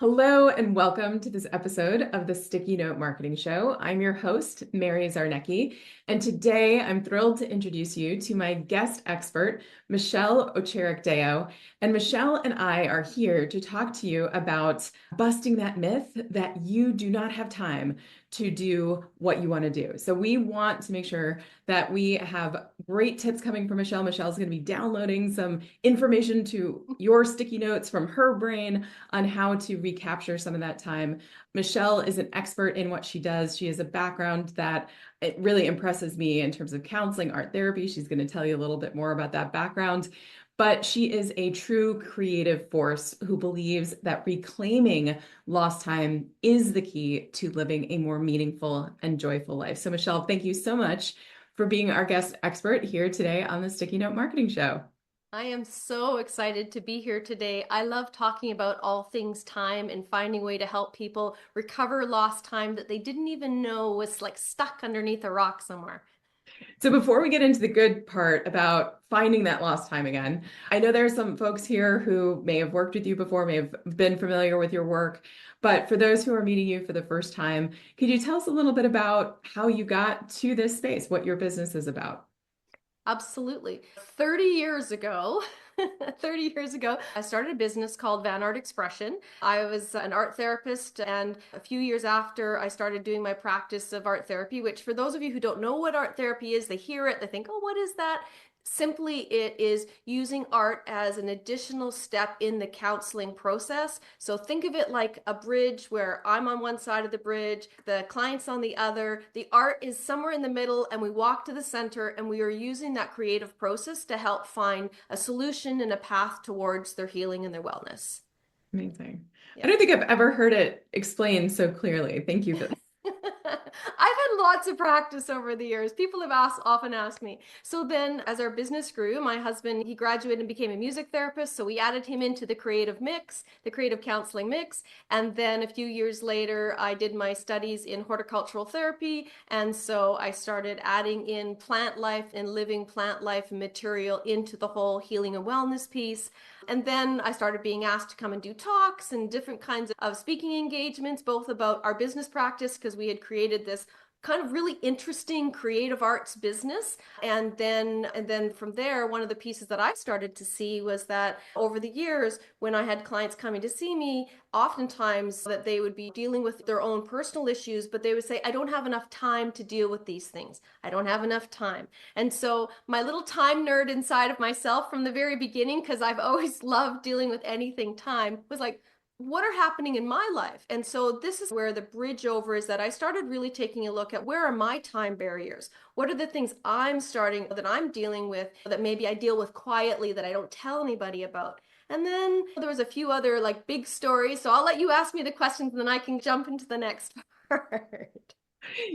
Hello and welcome to this episode of the Sticky Note Marketing Show. I'm your host, Mary Czarnecki, and today I'm thrilled to introduce you to my guest expert, Michelle Oucharek-Deo. And Michelle and I are here to talk to you about busting that myth that you do not have time to do what you want to do. So we want to make sure that we have great tips coming from Michelle. Michelle's going to be downloading some information to your sticky notes from her brain on how to recapture some of that time. Michelle is an expert in what she does. She has a background that it really impresses me in terms of counseling, art therapy. She's going to tell you a little bit more about that background. But she is a true creative force who believes that reclaiming lost time is the key to living a more meaningful and joyful life. So, Michelle, thank you so much for being our guest expert here today on the Sticky Note Marketing Show. I am so excited to be here today. I love talking about all things time and finding a way to help people recover lost time that they didn't even know was like stuck underneath a rock somewhere. So before we get into the good part about finding that lost time again, I know there's some folks here who may have worked with you before, may have been familiar with your work, but for those who are meeting you for the first time, could you tell us a little bit about how you got to this space, what your business is about? Absolutely. 30 years ago, 30 years ago, I started a business called Van Art Expression. I was an art therapist, and a few years after, I started doing my practice of art therapy, which for those of you who don't know what art therapy is, they hear it, they think, oh, what is that? Simply, it is using art as an additional step in the counseling process. So think of it like a bridge where I'm on one side of the bridge, the client's on the other. The art is somewhere in the middle, and we walk to the center, and we are using that creative process to help find a solution and a path towards their healing and their wellness. Amazing. I Yeah. don't think I've ever heard it explained so clearly. Thank you for that. I've had lots of practice over the years. People have often asked me. So then, as our business grew, my husband, he graduated and became a music therapist. So we added him into the creative mix, the creative counseling mix. And then a few years later, I did my studies in horticultural therapy. And so I started adding in plant life and living plant life material into the whole healing and wellness piece. And then I started being asked to come and do talks and different kinds of speaking engagements, both about our business practice, because we had created this kind of really interesting creative arts business. And then from there, one of the pieces that I started to see was that over the years, when I had clients coming to see me, oftentimes that they would be dealing with their own personal issues, but they would say, I don't have enough time to deal with these things. I don't have enough time. And so my little time nerd inside of myself from the very beginning, because I've always loved dealing with anything time, was like, what are happening in my life? And so this is where the bridge over is that I started really taking a look at where are my time barriers? What are the things that I'm dealing with that maybe I deal with quietly that I don't tell anybody about? And then there was a few other like big stories. So I'll let you ask me the questions and then I can jump into the next part.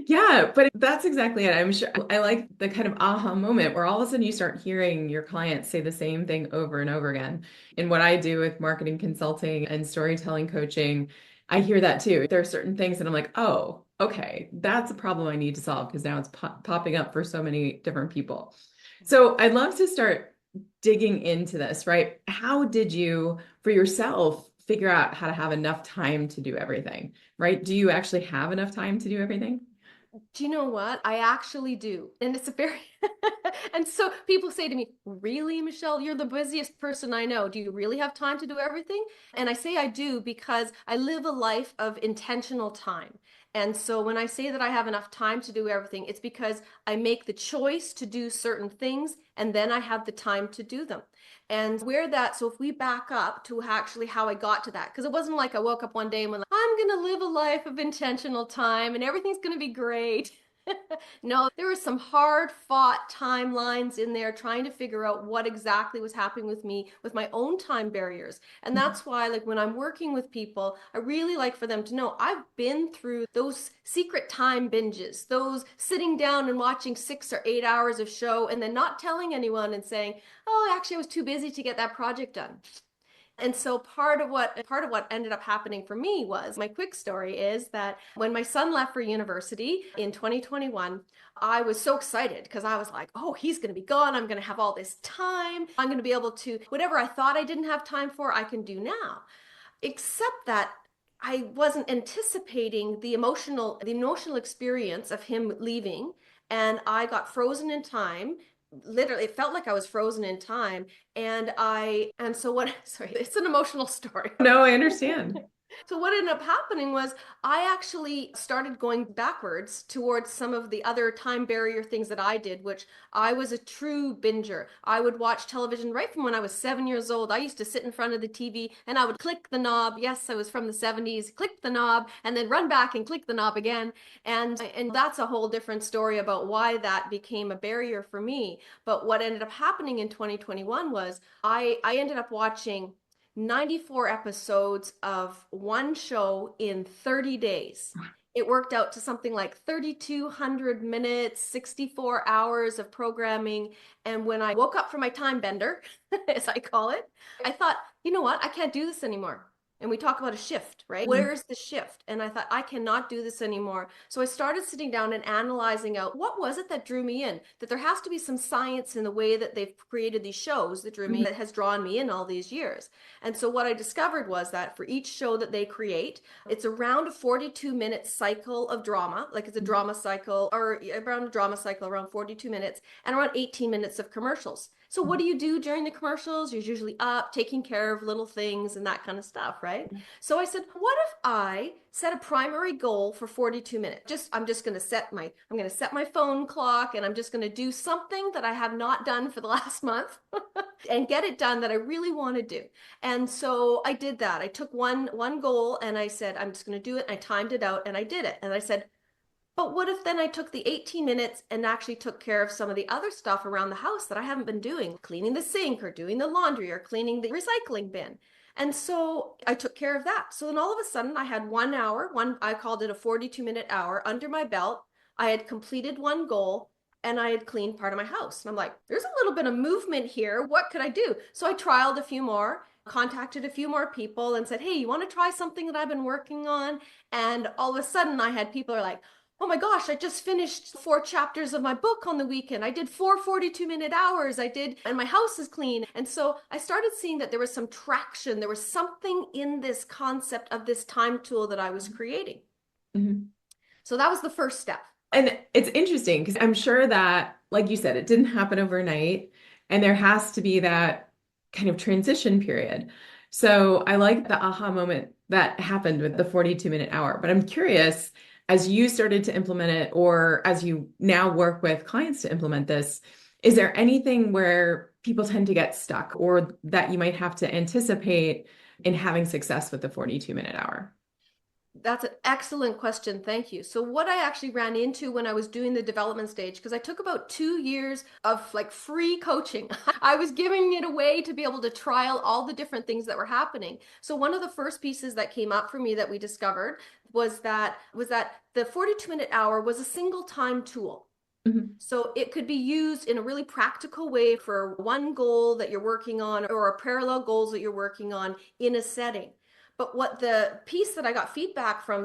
Yeah, but that's exactly it. I'm sure I like the kind of aha moment where all of a sudden you start hearing your clients say the same thing over and over again. In what I do with marketing consulting and storytelling coaching, I hear that too. There are certain things that I'm like, oh, okay, that's a problem I need to solve because now it's popping up for so many different people. So I'd love to start digging into this, right? How did you, for yourself, figure out how to have enough time to do everything, right? Do you actually have enough time to do everything? Do you know what? I actually do. And it's a very, and so people say to me, really, Michelle, you're the busiest person I know. Do you really have time to do everything? And I say I do because I live a life of intentional time. And so when I say that I have enough time to do everything, it's because I make the choice to do certain things and then I have the time to do them. And where that, so if we back up to actually how I got to that, because it wasn't like I woke up one day and went, I'm going to live a life of intentional time and everything's going to be great. No, there were some hard fought timelines in there trying to figure out what exactly was happening with me with my own time barriers. And that's why, like, when I'm working with people, I really like for them to know I've been through those secret time binges, those sitting down and watching 6 or 8 hours of show and then not telling anyone and saying, oh, actually, I was too busy to get that project done. And so part of what ended up happening for me was my quick story is that when my son left for university in 2021, I was so excited because I was like, oh, he's going to be gone. I'm going to have all this time. I'm going to be able to, whatever I thought I didn't have time for, I can do now. Except that I wasn't anticipating the emotional experience of him leaving, and I got frozen in time. Literally, it felt like I was frozen in time. And so what, sorry, it's an emotional story. No, I understand. So what ended up happening was I actually started going backwards towards some of the other time barrier things that I did, which I was a true binger. I would watch television right from when I was 7 years old. I used to sit in front of the TV and I would click the knob. Yes, I was from the 70s, click the knob and then run back and click the knob again. And that's a whole different story about why that became a barrier for me. But what ended up happening in 2021 was I ended up watching 94 episodes of one show in 30 days. It worked out to something like 3,200 minutes, 64 hours of programming. And when I woke up from my time bender, as I call it, I thought, you know what? I can't do this anymore. And we talk about a shift, right? Mhm. Where's the shift? And I thought, I cannot do this anymore. So I started sitting down and analyzing out what was it that drew me in? That there has to be some science in the way that they've created these shows that drew me, Mhm. that has drawn me in all these years. And so what I discovered was that for each show that they create, it's around a 42-minute cycle of drama, like it's a drama cycle, or around a drama cycle around 42 minutes, and around 18 minutes of commercials. So what do you do during the commercials? You're usually up, taking care of little things and that kind of stuff, right? So I said, what if I set a primary goal for 42 minutes? I'm going to set my phone clock and I'm just going to do something that I have not done for the last month and get it done that I really want to do. And so I did that. I took one goal and I said, I'm just going to do it. I timed it out and I did it. And I said, but what if then I took the 18 minutes and actually took care of some of the other stuff around the house that I haven't been doing, cleaning the sink or doing the laundry or cleaning the recycling bin? And so I took care of that. So then all of a sudden I had 1 hour, I called it a 42-minute hour under my belt. I had completed one goal and I had cleaned part of my house. And I'm like, there's a little bit of movement here. What could I do? So I trialed a few more, contacted a few more people and said, hey, you want to try something that I've been working on? And all of a sudden I had people are like, oh my gosh, I just finished 4 chapters of my book on the weekend. I did 42-minute hours. And my house is clean. And so I started seeing that there was some traction. There was something in this concept of this time tool that I was creating. Mhm. So that was the first step. And it's interesting because I'm sure that, like you said, it didn't happen overnight, and there has to be that kind of transition period. So I like the aha moment that happened with the 42-minute hour. But I'm curious, as you started to implement it, or as you now work with clients to implement this, is there anything where people tend to get stuck or that you might have to anticipate in having success with the 42-minute hour? That's an excellent question. Thank you. So what I actually ran into when I was doing the development stage, because I took about 2 years of like free coaching. I was giving it away to be able to trial all the different things that were happening. So one of the first pieces that came up for me that we discovered was that the 42-minute hour was a single time tool. Mhm. So it could be used in a really practical way for one goal that you're working on or a parallel goals that you're working on in a setting. But what the piece that I got feedback from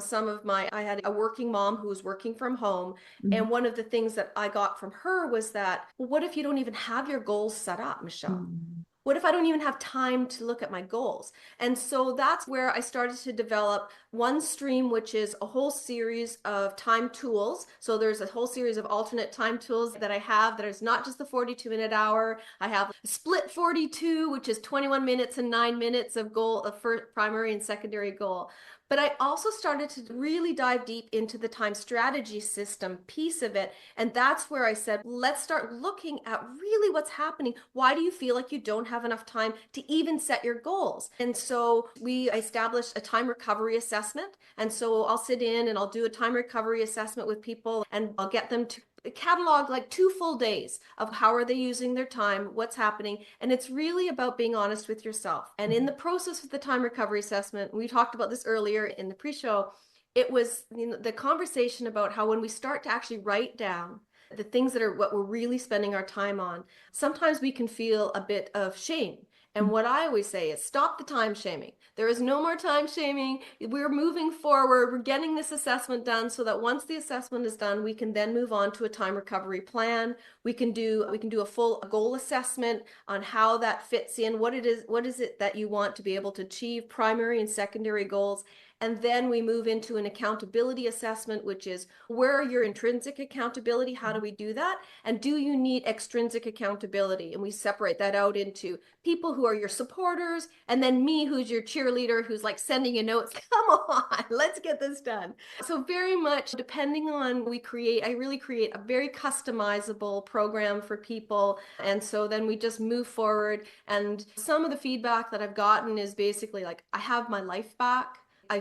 I had a working mom who was working from home. And Mhm. one of the things that I got from her was that, well, what if you don't even have your goals set up, Michelle? Mhm. What if I don't even have time to look at my goals? And so that's where I started to develop one stream, which is a whole series of time tools. So there's a whole series of alternate time tools that I have that is not just the 42-minute hour. I have split 42, which is 21 minutes and 9 minutes of goal of first primary and secondary goal. But I also started to really dive deep into the time strategy system piece of it. And that's where I said, let's start looking at really what's happening. Why do you feel like you don't have enough time to even set your goals? And so we established a time recovery assessment. And so I'll sit in and I'll do a time recovery assessment with people and I'll get them to catalog like 2 full days of how are they using their time, what's happening. And it's really about being honest with yourself. And in the process of the time recovery assessment, we talked about this earlier in the pre-show, it was the conversation about how when we start to actually write down the things that are what we're really spending our time on, sometimes we can feel a bit of shame. And what I always say is stop the time shaming. There is no more time shaming. We're moving forward. We're getting this assessment done so that once the assessment is done, we can then move on to a time recovery plan. We can do a full goal assessment on how that fits in, what is it that you want to be able to achieve, primary and secondary goals. And then we move into an accountability assessment, which is where are your intrinsic accountability? How do we do that? And do you need extrinsic accountability? And we separate that out into people who are your supporters, and then me, who's your cheerleader, who's like sending you notes. Come on, let's get this done. So very much depending on I really create a very customizable program for people. And so then we just move forward. And some of the feedback that I've gotten is basically like, I have my life back. I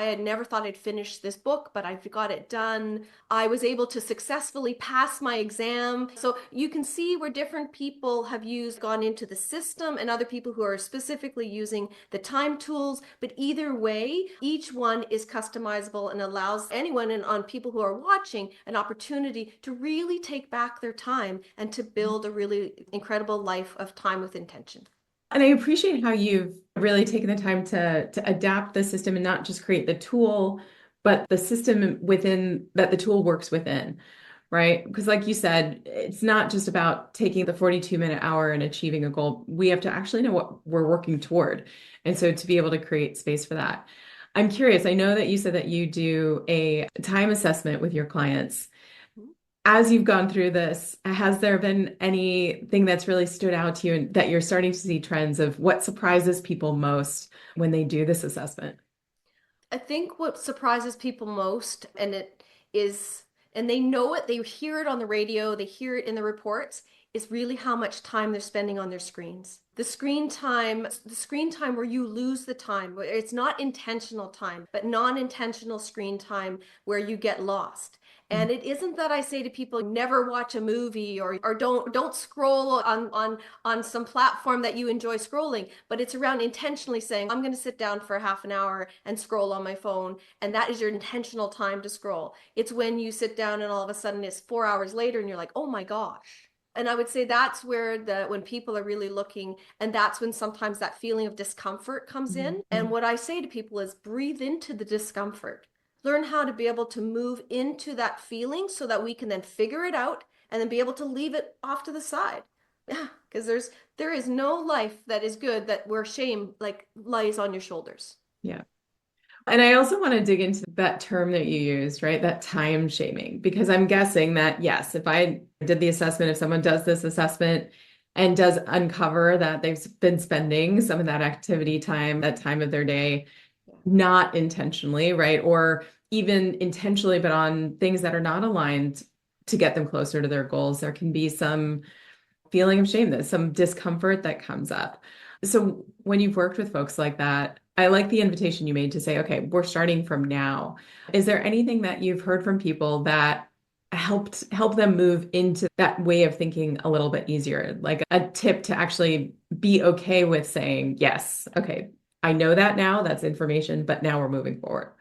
had never thought I'd finish this book, but I've got it done. I was able to successfully pass my exam. So you can see where different people have gone into the system, and other people who are specifically using the time tools. But either way, each one is customizable and allows anyone and on people who are watching an opportunity to really take back their time and to build a really incredible life of time with intention. And I appreciate how you've really taken the time to adapt the system and not just create the tool, but the system within that the tool works within, right? Because like you said, it's not just about taking the 42-minute hour and achieving a goal. We have to actually know what we're working toward. And so to be able to create space for that. I'm curious, I know that you said that you do a time assessment with your clients. As you've gone through this, has there been anything that's really stood out to you and that you're starting to see trends of what surprises people most when they do this assessment? I think what surprises people most, and they know it, they hear it on the radio, they hear it in the reports, is really how much time they're spending on their screens. The screen time where you lose the time, where it's not intentional time, but non-intentional screen time where you get lost. And it isn't that I say to people, never watch a movie or don't scroll on some platform that you enjoy scrolling, but it's around intentionally saying, I'm going to sit down for half an hour and scroll on my phone. And that is your intentional time to scroll. It's when you sit down and all of a sudden it's 4 hours later and you're like, oh my gosh. And I would say that's where when people are really looking, and that's when sometimes that feeling of discomfort comes in. And what I say to people is breathe into the discomfort. Learn how to be able to move into that feeling so that we can then figure it out and then be able to leave it off to the side. Yeah, because there is no life that is good that where shame like lies on your shoulders. Yeah. And I also want to dig into that term that you used, right? That time shaming, because I'm guessing that, yes, if I did the assessment, if someone does this assessment and does uncover that they've been spending some of that activity time, that time of their day, not intentionally, right? Or even intentionally, but on things that are not aligned to get them closer to their goals, there can be some feeling of shame, there's some discomfort that comes up. So when you've worked with folks like that, I like the invitation you made to say, okay, we're starting from now. Is there anything that you've heard from people that help them move into that way of thinking a little bit easier? Like a tip to actually be okay with saying, yes, okay, I know that now, that's information, but now we're moving forward.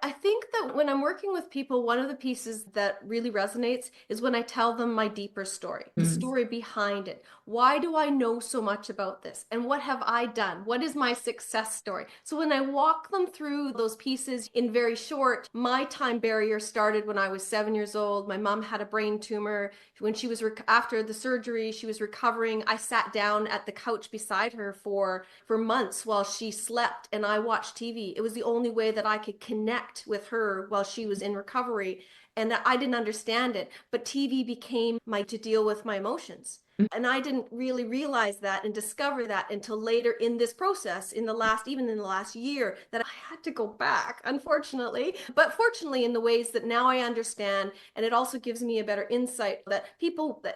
I think that when I'm working with people, one of the pieces that really resonates is when I tell them my deeper story, the Mm. story behind it. Why do I know so much about this? And what have I done? What is my success story? So when I walk them through those pieces in very short, my time barrier started when I was 7 years old. My mom had a brain tumor. When she was after the surgery, she was recovering. I sat down at the couch beside her for months while she slept and I watched TV. It was the only way that I could connect with her while she was in recovery. And I didn't understand it, but TV became my to deal with my emotions. And I didn't really realize that and discover that until later in this process, even in the last year, that I had to go back, unfortunately. But fortunately, in the ways that now I understand, and it also gives me a better insight that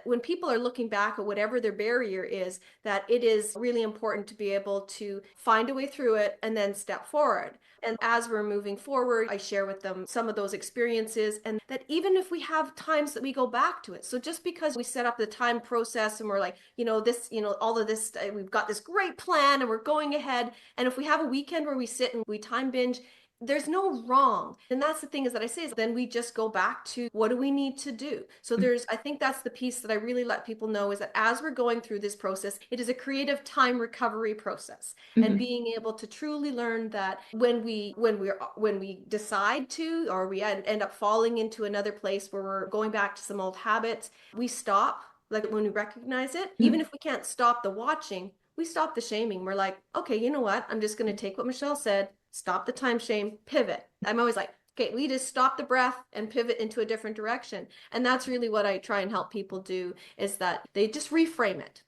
when people are looking back at whatever their barrier is, that it is really important to be able to find a way through it and then step forward. And as we're moving forward, I share with them some of those experiences, and that even if we have times that we go back to it. So just because we set up the time process and we're like, all of this, we've got this great plan and we're going ahead. And if we have a weekend where we sit and we time binge, there's no wrong. And that's the thing is that I say is then we just go back to what do we need to do? So I think that's the piece that I really let people know is that as we're going through this process, it is a creative time recovery process. And Mhm. being able to truly learn that when we decide to, or we end up falling into another place where we're going back to some old habits, we stop, like when we recognize it, even Mhm. if we can't stop the watching, we stop the shaming. We're like, okay, you know what? I'm just going to take what Michelle said. stop the time shame, pivot. I'm always like, okay, we just stop the breath and pivot into a different direction. And that's really what I try and help people do, is that they just reframe it.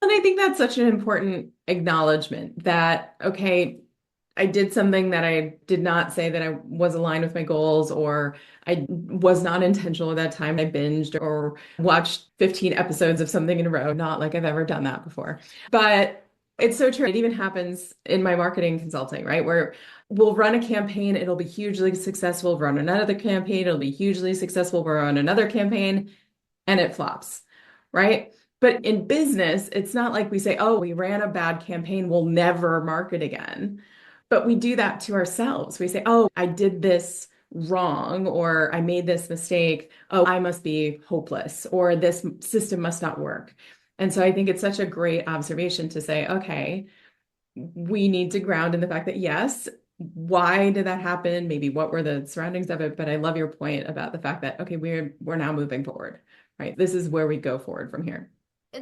And I think that's such an important acknowledgement that, okay, I did something that I did not say that I was aligned with my goals, or I was not intentional at that time. I binged or watched 15 episodes of something in a row. Not like I've ever done that before. But it's so true. It even happens in my marketing consulting, right? Where we'll run a campaign, it'll be hugely successful. Run another campaign, it'll be hugely successful. We'll run another campaign, and it flops, right? But in business, it's not like we say, oh, we ran a bad campaign, we'll never market again. But we do that to ourselves. We say, oh, I did this wrong, or I made this mistake. Oh, I must be hopeless, or this system must not work. And so I think it's such a great observation to say, okay, we need to ground in the fact that, yes, why did that happen? Maybe what were the surroundings of it? But I love your point about the fact that, okay, we're now moving forward, right? This is where we go forward from here.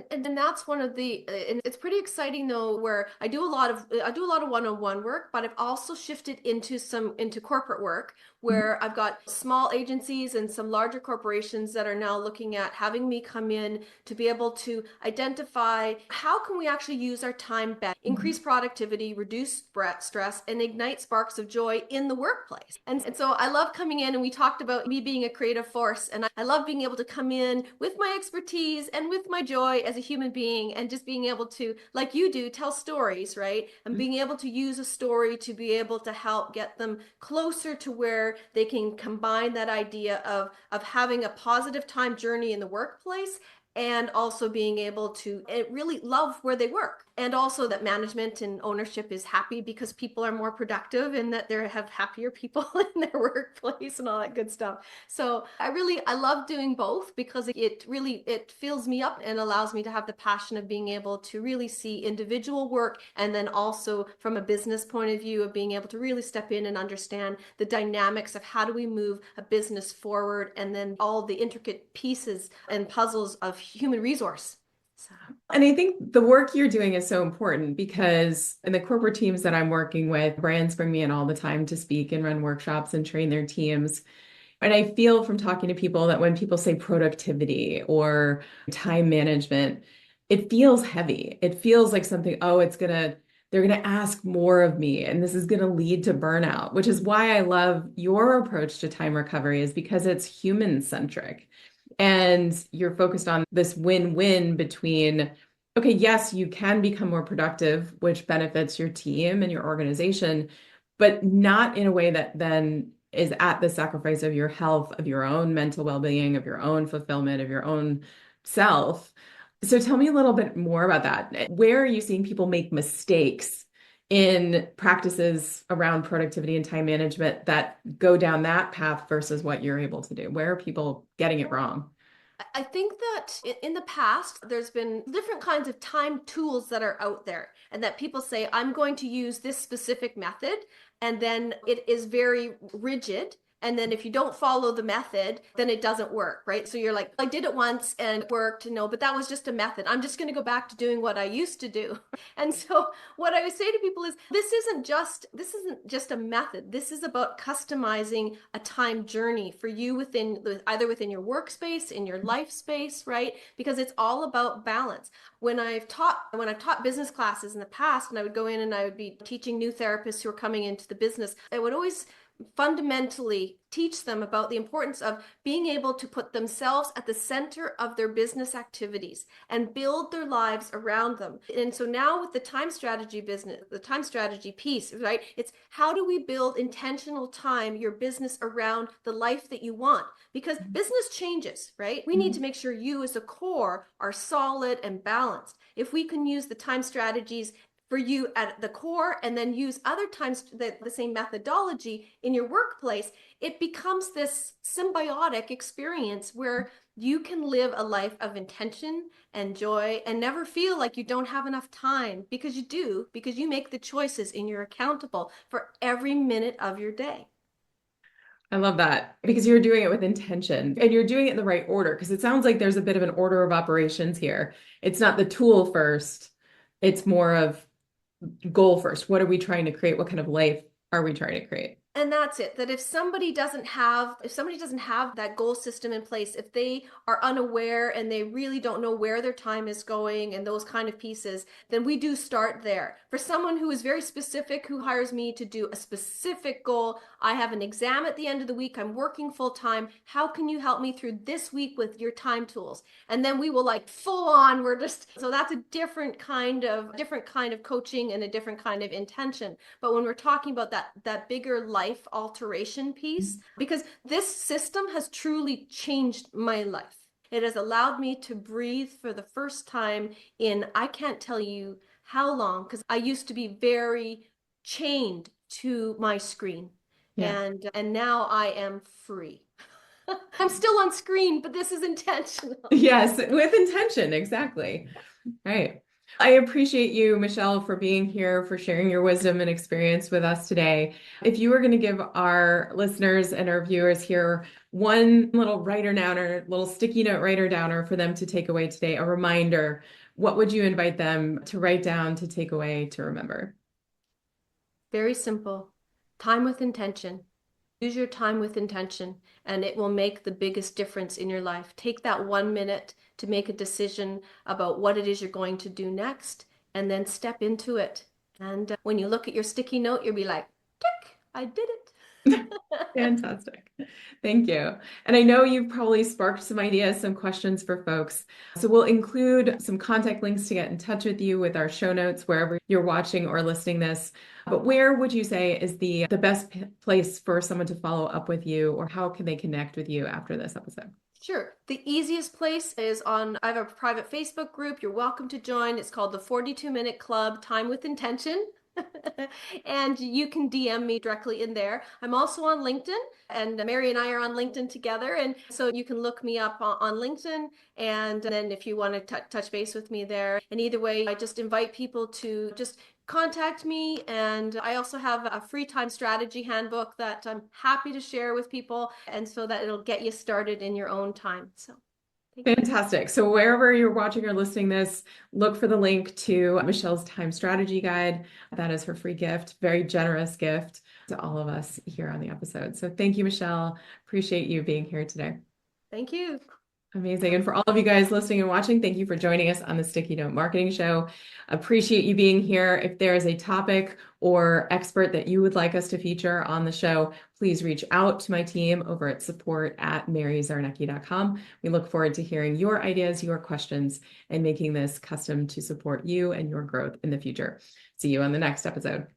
And then that's one of the, and it's pretty exciting though, where I do a lot of one-on-one work, but I've also shifted into corporate work, where I've got small agencies and some larger corporations that are now looking at having me come in to be able to identify how can we actually use our time better, increase productivity, reduce stress, and ignite sparks of joy in the workplace. And so I love coming in, and we talked about me being a creative force, and I love being able to come in with my expertise and with my joy as a human being, and just being able to, like you do, tell stories, right? And being able to use a story to be able to help get them closer to where they can combine that idea of having a positive time journey in the workplace, and also being able to really love where they work, and also that management and ownership is happy because people are more productive, and that they have happier people in their workplace and all that good stuff. So I love doing both, because it fills me up and allows me to have the passion of being able to really see individual work, and then also from a business point of view of being able to really step in and understand the dynamics of how do we move a business forward, and then all the intricate pieces and puzzles of human resource. So. And I think the work you're doing is so important, because in the corporate teams that I'm working with, brands bring me in all the time to speak and run workshops and train their teams. And I feel from talking to people that when people say productivity or time management, it feels heavy. It feels like something, oh, they're going to ask more of me, and this is going to lead to burnout, which is why I love your approach to time recovery, is because it's human centric. And you're focused on this win-win between, okay, yes, you can become more productive, which benefits your team and your organization, but not in a way that then is at the sacrifice of your health, of your own mental well-being, of your own fulfillment, of your own self. So tell me a little bit more about that. Where are you seeing people make mistakes in practices around productivity and time management that go down that path versus what you're able to do? Where are people getting it wrong? I think that in the past, there's been different kinds of time tools that are out there, and that people say, I'm going to use this specific method, and then it is very rigid. And then if you don't follow the method, then it doesn't work, right? So you're like, I did it once and it worked, no, but that was just a method. I'm just going to go back to doing what I used to do. And so what I would say to people is, this isn't just a method. This is about customizing a time journey for you either within your workspace, in your life space, right? Because it's all about balance. When I've taught business classes in the past, and I would go in and I would be teaching new therapists who are coming into the business, I would always fundamentally teach them about the importance of being able to put themselves at the center of their business activities and build their lives around them. And so now with the time strategy piece, right? It's how do we build intentional time, your business, around the life that you want? Because business changes, right? We need to make sure you as a core are solid and balanced. If we can use the time strategies for you at the core, and then use other times the same methodology in your workplace, it becomes this symbiotic experience where you can live a life of intention and joy and never feel like you don't have enough time, because you do, because you make the choices and you're accountable for every minute of your day. I love that, because you're doing it with intention and you're doing it in the right order, because it sounds like there's a bit of an order of operations here. It's not the tool first, it's more of goal first. What are we trying to create? What kind of life are we trying to create? And that's it. That if somebody doesn't have that goal system in place, if they are unaware and they really don't know where their time is going and those kind of pieces, then we do start there. For someone who is very specific, who hires me to do a specific goal, I have an exam at the end of the week, I'm working full time. How can you help me through this week with your time tools? And then we will like full on, so that's a different kind of coaching and a different kind of intention. But when we're talking about that bigger life alteration piece, because this system has truly changed my life. It has allowed me to breathe for the first time in, I can't tell you how long, because I used to be very chained to my screen. Yeah. And now I am free. I'm still on screen, but this is intentional. Yes, with intention, exactly. Right. I appreciate you, Michelle, for being here, for sharing your wisdom and experience with us today. If you were going to give our listeners and our viewers here one little writer downer, little sticky note writer downer for them to take away today, a reminder, what would you invite them to write down, to take away, to remember? Very simple. Time with intention. Use your time with intention, and it will make the biggest difference in your life. Take that 1 minute to make a decision about what it is you're going to do next, and then step into it. And when you look at your sticky note, you'll be like, tick, I did it. Fantastic. Thank you. And I know you've probably sparked some ideas, some questions for folks. So we'll include some contact links to get in touch with you with our show notes wherever you're watching or listening this. But where would you say is the best place for someone to follow up with you, or how can they connect with you after this episode? Sure. The easiest place is I have a private Facebook group. You're welcome to join. It's called the 42-Minute Club, Time with Intention. And you can DM me directly in there. I'm also on LinkedIn, and Mary and I are on LinkedIn together. And so you can look me up on LinkedIn. And then if you want to touch base with me there. And either way, I just invite people to just contact me. And I also have a free time strategy handbook that I'm happy to share with people. And so that it'll get you started in your own time. So fantastic. So wherever you're watching or listening this, look for the link to Michelle's time strategy guide. That is her free gift, very generous gift to all of us here on the episode. So thank you, Michelle. Appreciate you being here today. thank you. Amazing. And for all of you guys listening and watching, thank you for joining us on the Sticky Note Marketing Show. Appreciate you being here. If there is a topic or expert that you would like us to feature on the show, please reach out to my team over at support@maryczarnecki.com. We look forward to hearing your ideas, your questions, and making this custom to support you and your growth in the future. See you on the next episode.